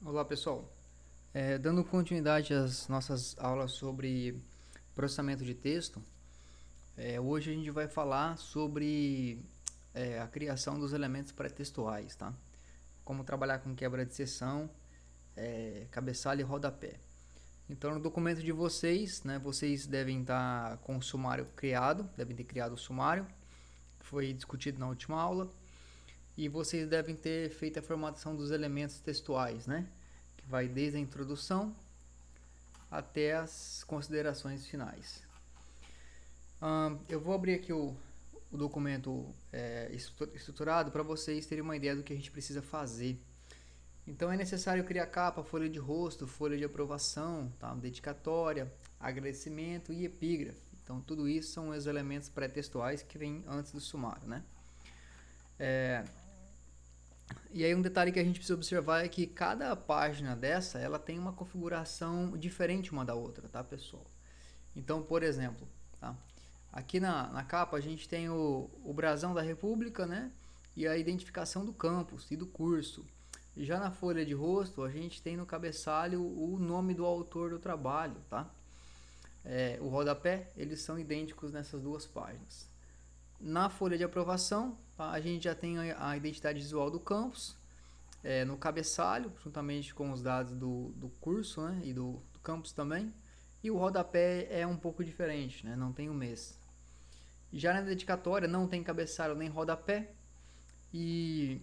Olá pessoal, dando continuidade às nossas aulas sobre processamento de texto, hoje a gente vai falar sobre a criação dos elementos pré-textuais, tá? Como trabalhar com quebra de seção, cabeçalho e rodapé. Então no documento de vocês, né, vocês devem estar com o sumário criado, devem ter criado o sumário, que foi discutido na última aula, e vocês devem ter feito a formatação dos elementos textuais, né? Que vai desde a introdução até as considerações finais. Eu vou abrir aqui o documento estruturado para vocês terem uma ideia do que a gente precisa fazer. Então é necessário criar capa, folha de rosto, folha de aprovação, tá? Dedicatória, agradecimento e epígrafe. Então tudo isso são os elementos pré-textuais que vêm antes do sumário, né? E aí um detalhe que a gente precisa observar é que cada página dessa, ela tem uma configuração diferente uma da outra, tá, pessoal? Então, por exemplo, tá? Aqui na capa a gente tem o brasão da República, né? E a identificação do campus e do curso. Já na folha de rosto, a gente tem no cabeçalho o nome do autor do trabalho, tá? O rodapé, eles são idênticos nessas duas páginas. Na folha de aprovação, tá? A gente já tem a identidade visual do campus, no cabeçalho, juntamente com os dados do curso, né? E do campus também. E o rodapé é um pouco diferente, né? Não tem o mês. Já na dedicatória não tem cabeçalho nem rodapé e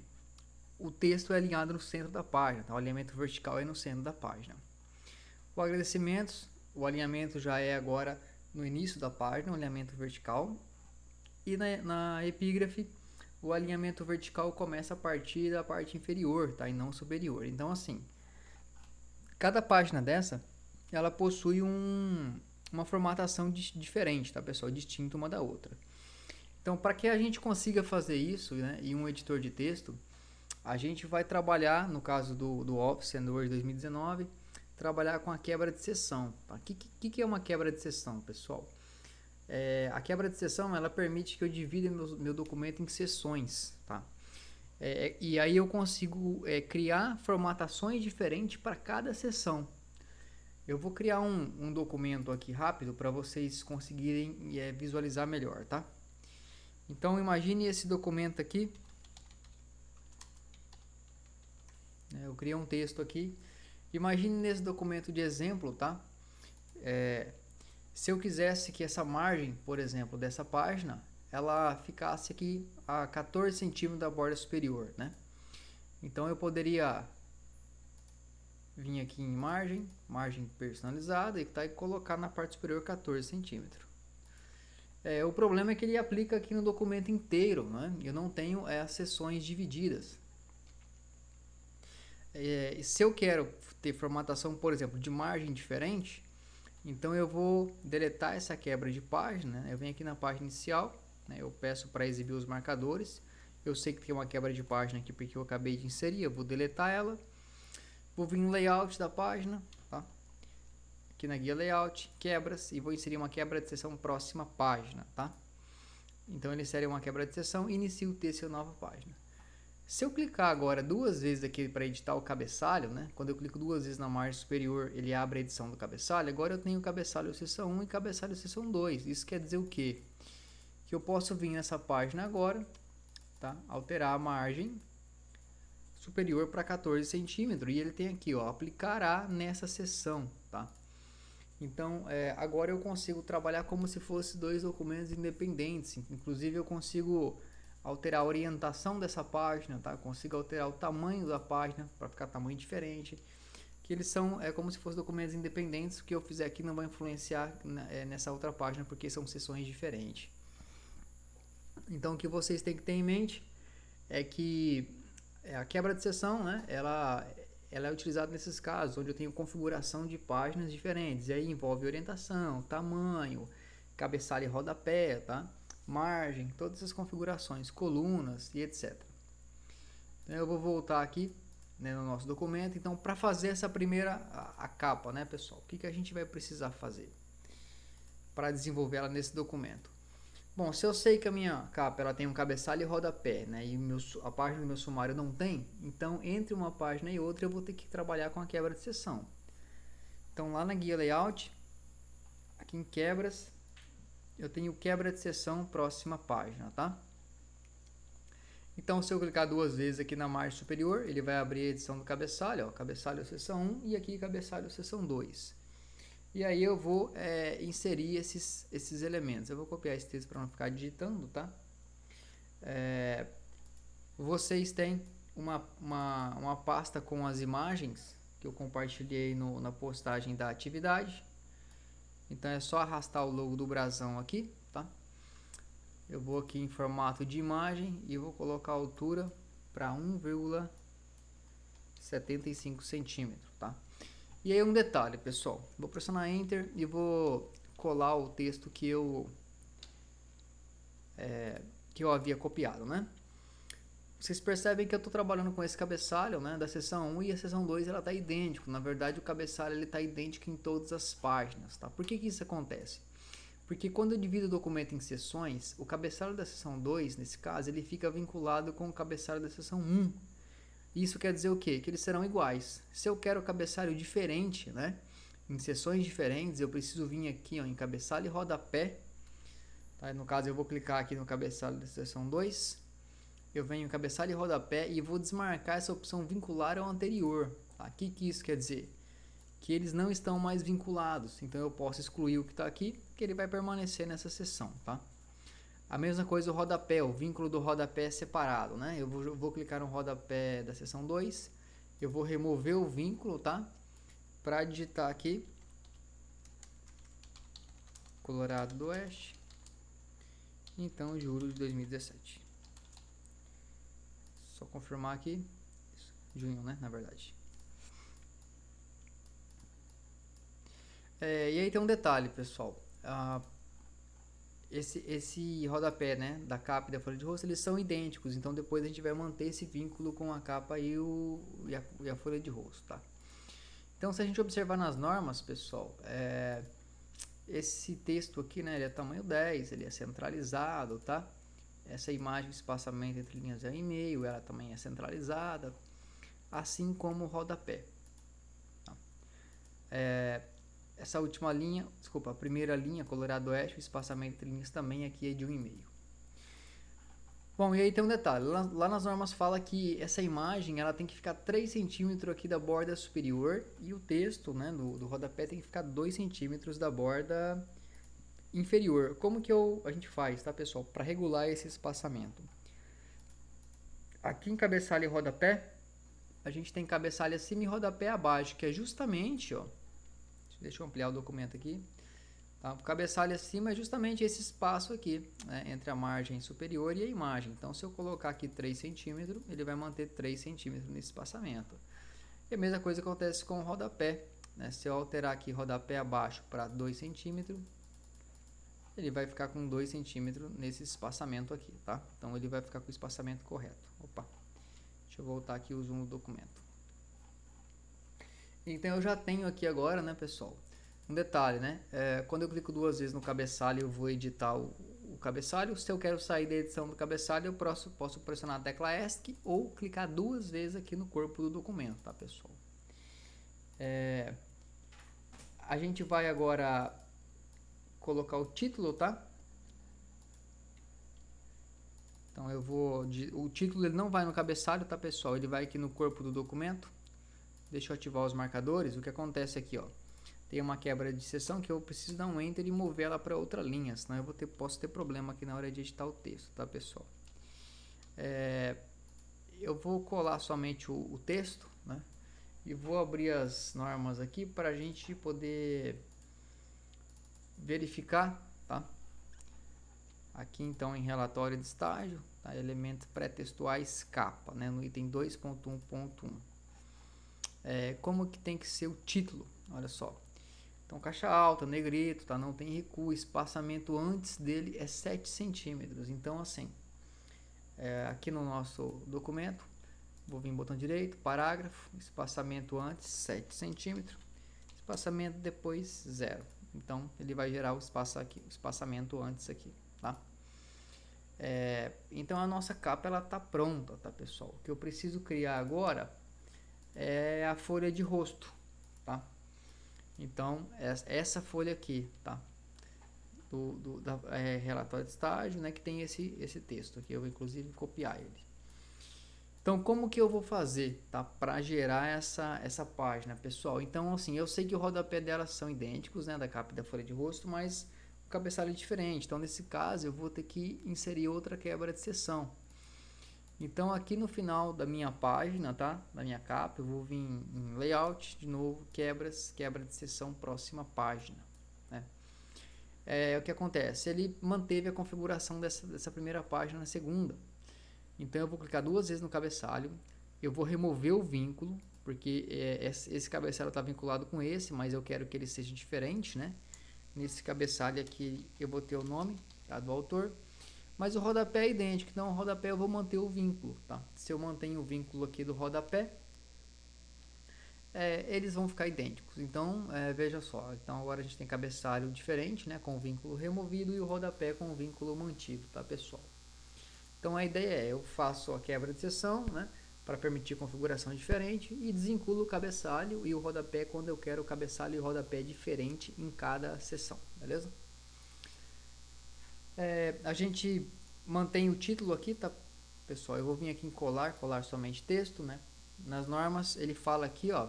o texto é alinhado no centro da página, tá? O alinhamento vertical é no centro da página. O agradecimentos, o alinhamento já é agora no início da página, o alinhamento vertical. E na epígrafe, o alinhamento vertical começa a partir da parte inferior, tá? E não superior. Então, assim, cada página dessa, ela possui uma formatação diferente, tá, pessoal? Distinta uma da outra. Então, para que a gente consiga fazer isso, né, em um editor de texto, a gente vai trabalhar, no caso do Office and Word 2019, trabalhar com a quebra de seção. Tá? O que é uma quebra de seção, pessoal? A quebra de seção, ela permite que eu divida meu documento em seções, tá? E aí eu consigo criar formatações diferentes para cada seção. Eu vou criar um documento aqui rápido para vocês conseguirem visualizar melhor, tá? Então imagine esse documento aqui. Eu criei um texto aqui. Imagine nesse documento de exemplo, tá? Se eu quisesse que essa margem, por exemplo, dessa página, ela ficasse aqui a 14 centímetros da borda superior, né? Então eu poderia vir aqui em margem personalizada e colocar na parte superior 14 centímetros. O problema é que ele aplica aqui no documento inteiro, né? Eu não tenho as seções divididas. Se eu quero ter formatação, por exemplo, de margem diferente, então eu vou deletar essa quebra de página, né? Eu venho aqui na página inicial, né? Eu peço para exibir os marcadores. Eu sei que tem uma quebra de página aqui porque eu acabei de inserir, eu vou deletar ela. Vou vir no layout da página, tá? Aqui na guia layout, quebras, e vou inserir uma quebra de seção próxima página, tá? Então ele insere uma quebra de seção e inicia o texto em nova página. Se eu clicar agora duas vezes aqui para editar o cabeçalho, né? Quando eu clico duas vezes na margem superior, ele abre a edição do cabeçalho. Agora eu tenho cabeçalho seção 1 e cabeçalho seção 2. Isso quer dizer o quê? Que eu posso vir nessa página agora, tá? Alterar a margem superior para 14 centímetros. E ele tem aqui, ó, aplicará nessa seção, tá? Então, agora eu consigo trabalhar como se fossem dois documentos independentes. Inclusive, eu consigo alterar a orientação dessa página, tá? Consigo alterar o tamanho da página para ficar tamanho diferente. Que eles são como se fossem documentos independentes. O que eu fizer aqui não vai influenciar nessa outra página porque são seções diferentes. Então, o que vocês têm que ter em mente é que a quebra de seção, né? Ela é utilizada nesses casos onde eu tenho configuração de páginas diferentes. E aí envolve orientação, tamanho, cabeçalho e rodapé, tá? Margem, todas essas configurações, colunas e etc. Então eu vou voltar aqui, né, no nosso documento. Então, para fazer essa primeira a capa, né, pessoal? O que a gente vai precisar fazer para desenvolver ela nesse documento? Bom, se eu sei que a minha capa ela tem um cabeçalho e rodapé, né, e a página do meu sumário não tem, então entre uma página e outra eu vou ter que trabalhar com a quebra de seção. Então lá na guia layout, aqui em quebras, eu tenho quebra de seção próxima página, tá? Então se eu clicar duas vezes aqui na margem superior, ele vai abrir a edição do cabeçalho, ó, cabeçalho seção 1 e aqui cabeçalho seção 2. E aí eu vou inserir esses elementos. Eu vou copiar esse texto para não ficar digitando, tá? Vocês têm uma pasta com as imagens que eu compartilhei na postagem da atividade. Então é só arrastar o logo do brasão aqui, tá? Eu vou aqui em formato de imagem e vou colocar a altura para 1,75 centímetros, tá? E aí um detalhe, pessoal, vou pressionar Enter e vou colar o texto que eu havia copiado, né? Vocês percebem que eu estou trabalhando com esse cabeçalho, né, da seção 1 e a seção 2 ela está idêntico. Na verdade, o cabeçalho está idêntico em todas as páginas, tá? Por que isso acontece? Porque quando eu divido o documento em seções, o cabeçalho da seção 2, nesse caso, ele fica vinculado com o cabeçalho da seção 1. Isso quer dizer o quê? Que eles serão iguais. Se eu quero cabeçalho diferente, né, em seções diferentes, eu preciso vir aqui, ó, em cabeçalho e rodapé. Tá? No caso, eu vou clicar aqui no cabeçalho da seção 2. Eu venho em cabeçalho e rodapé e vou desmarcar essa opção vincular ao anterior. Tá? O que isso quer dizer? Que eles não estão mais vinculados. Então eu posso excluir o que está aqui, que ele vai permanecer nessa seção. Tá? A mesma coisa o rodapé, o vínculo do rodapé é separado, né? Eu vou clicar no rodapé da seção 2, eu vou remover o vínculo, tá? Para digitar aqui, Colorado do Oeste, então julho de 2017. Só confirmar aqui, junho, né? Na verdade. E aí tem um detalhe, pessoal. Esse rodapé, né, da capa e da folha de rosto, eles são idênticos, então depois a gente vai manter esse vínculo com a capa e a folha de rosto, tá? Então se a gente observar nas normas, pessoal, esse texto aqui, né, ele é tamanho 10, ele é centralizado, tá? Essa imagem, espaçamento entre linhas é 1,5, ela também é centralizada, assim como o rodapé. Tá? Essa última linha, desculpa, a primeira linha, Colorado Oeste, o espaçamento entre linhas também aqui é de 1,5. Bom, e aí tem um detalhe, lá nas normas fala que essa imagem ela tem que ficar 3 centímetros aqui da borda superior e o texto, né, do rodapé tem que ficar 2 centímetros da borda inferior. Como que a gente faz, tá, pessoal, para regular esse espaçamento? Aqui em cabeçalho e rodapé, a gente tem cabeçalho acima e rodapé abaixo, que é justamente, ó, deixa eu ampliar o documento aqui. Tá? O cabeçalho acima é justamente esse espaço aqui, né, entre a margem superior e a imagem. Então, se eu colocar aqui 3 centímetros, ele vai manter 3 centímetros nesse espaçamento. E a mesma coisa acontece com o rodapé. Né? Se eu alterar aqui rodapé abaixo para 2 centímetros, ele vai ficar com 2 centímetros nesse espaçamento aqui. Tá? Então, ele vai ficar com o espaçamento correto. Opa, deixa eu voltar aqui o zoom do documento. Então, eu já tenho aqui agora, né, pessoal, um detalhe, né? Quando eu clico duas vezes no cabeçalho, eu vou editar o cabeçalho. Se eu quero sair da edição do cabeçalho, eu posso pressionar a tecla ESC ou clicar duas vezes aqui no corpo do documento, tá, pessoal? A gente vai agora colocar o título, tá? Então o título ele não vai no cabeçalho, tá, pessoal? Ele vai aqui no corpo do documento. Deixa eu ativar os marcadores. O que acontece aqui, ó? Tem uma quebra de seção que eu preciso dar um Enter e mover ela para outra linha, senão eu posso ter problema aqui na hora de editar o texto, tá, pessoal? Eu vou colar somente o texto, né? E vou abrir as normas aqui para a gente poder verificar, tá? Aqui então em relatório de estágio, tá? Elementos pré-textuais capa, né? No item 2.1.1. Como que tem que ser o título? Olha só. Então, caixa alta, negrito, tá? Não tem recuo, espaçamento antes dele é 7 centímetros. Então, assim, aqui no nosso documento, vou vir no botão direito, parágrafo, espaçamento antes 7 centímetros, espaçamento depois 0. Então, ele vai gerar o espaçamento antes aqui, tá? Então a nossa capa ela tá pronta, tá pessoal? O que eu preciso criar agora é a folha de rosto, tá? Então essa folha aqui, tá? Relatório de estágio, né? Que tem esse texto aqui, eu vou inclusive copiar ele. Então, como que eu vou fazer, tá? Para gerar essa página, pessoal? Então, assim, eu sei que o rodapé delas são idênticos, né? Da capa e da folha de rosto, mas o cabeçalho é diferente. Então, nesse caso, eu vou ter que inserir outra quebra de seção. Então, aqui no final da minha página, tá? Da minha capa, eu vou vir em layout, de novo, quebra de seção, próxima página, né? O que acontece? Ele manteve a configuração dessa primeira página na segunda. Então eu vou clicar duas vezes no cabeçalho, eu vou remover o vínculo, porque esse cabeçalho está vinculado com esse, mas eu quero que ele seja diferente, né? Nesse cabeçalho aqui eu vou ter o nome, tá, do autor, mas o rodapé é idêntico, então o rodapé eu vou manter o vínculo, tá? Se eu mantenho o vínculo aqui do rodapé, eles vão ficar idênticos. Então veja só, então agora a gente tem cabeçalho diferente, né, com o vínculo removido, e o rodapé com o vínculo mantido, tá pessoal? Então a ideia eu faço a quebra de seção, né, para permitir configuração diferente, e desvinculo o cabeçalho e o rodapé quando eu quero o cabeçalho e o rodapé diferente em cada seção, beleza? A gente mantém o título aqui, tá, pessoal? Eu vou vir aqui em colar somente texto, né? Nas normas ele fala aqui, ó,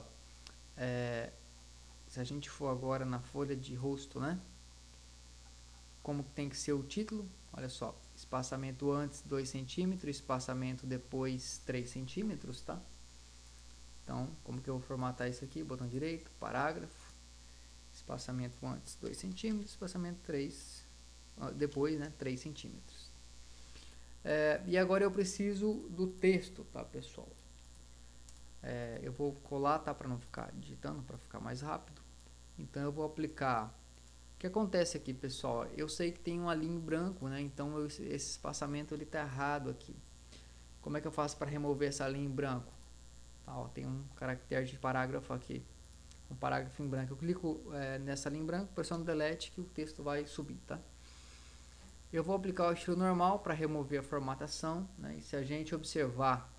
se a gente for agora na folha de rosto, né? Como tem que ser o título, olha só, espaçamento antes 2 cm, espaçamento depois 3 cm, tá? Então, como que eu vou formatar isso aqui? Botão direito, parágrafo, espaçamento antes 2 cm, espaçamento depois, né, 3 cm. E agora eu preciso do texto, tá, pessoal? Eu vou colar, tá, para não ficar digitando, para ficar mais rápido. Então eu vou aplicar. O que acontece aqui, pessoal? Eu sei que tem uma linha em branco, né? Então esse espaçamento ele tá errado aqui. Como é que eu faço para remover essa linha em branco? Tá, ó, tem um caractere de parágrafo aqui, um parágrafo em branco. Eu clico nessa linha em branco, pressiono delete, que o texto vai subir, tá? Eu vou aplicar o estilo normal para remover a formatação, né? E se a gente observar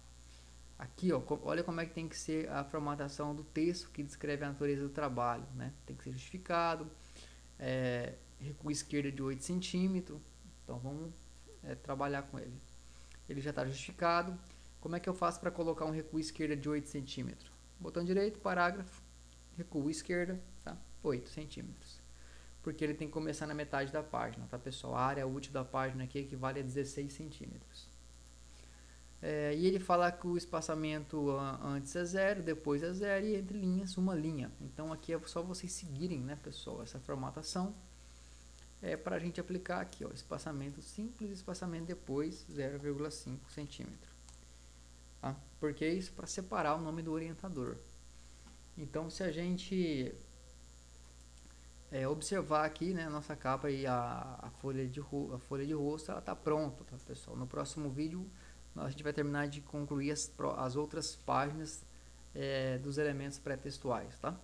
aqui, ó, olha como é que tem que ser a formatação do texto que descreve a natureza do trabalho, né? Tem que ser justificado, recuo esquerda de 8 centímetros. Então vamos trabalhar com ele. Ele já está justificado. Como é que eu faço para colocar um recuo esquerda de 8 centímetros? Botão direito, parágrafo, recuo esquerda, tá? 8 centímetros. Porque ele tem que começar na metade da página, tá, pessoal? A área útil da página aqui equivale a 16 centímetros. E ele fala que o espaçamento antes é 0, depois é 0 e entre linhas uma linha. Então aqui é só vocês seguirem, né, pessoal, essa formatação. Para a gente aplicar aqui, ó, espaçamento simples, espaçamento depois 0,5 centímetro. Tá? Porque isso para separar o nome do orientador. Então se a gente observar aqui, né, a nossa capa e a folha de rosto, ela está pronta, tá, pessoal? No próximo vídeo a gente vai terminar de concluir as outras páginas dos elementos pré-textuais, tá?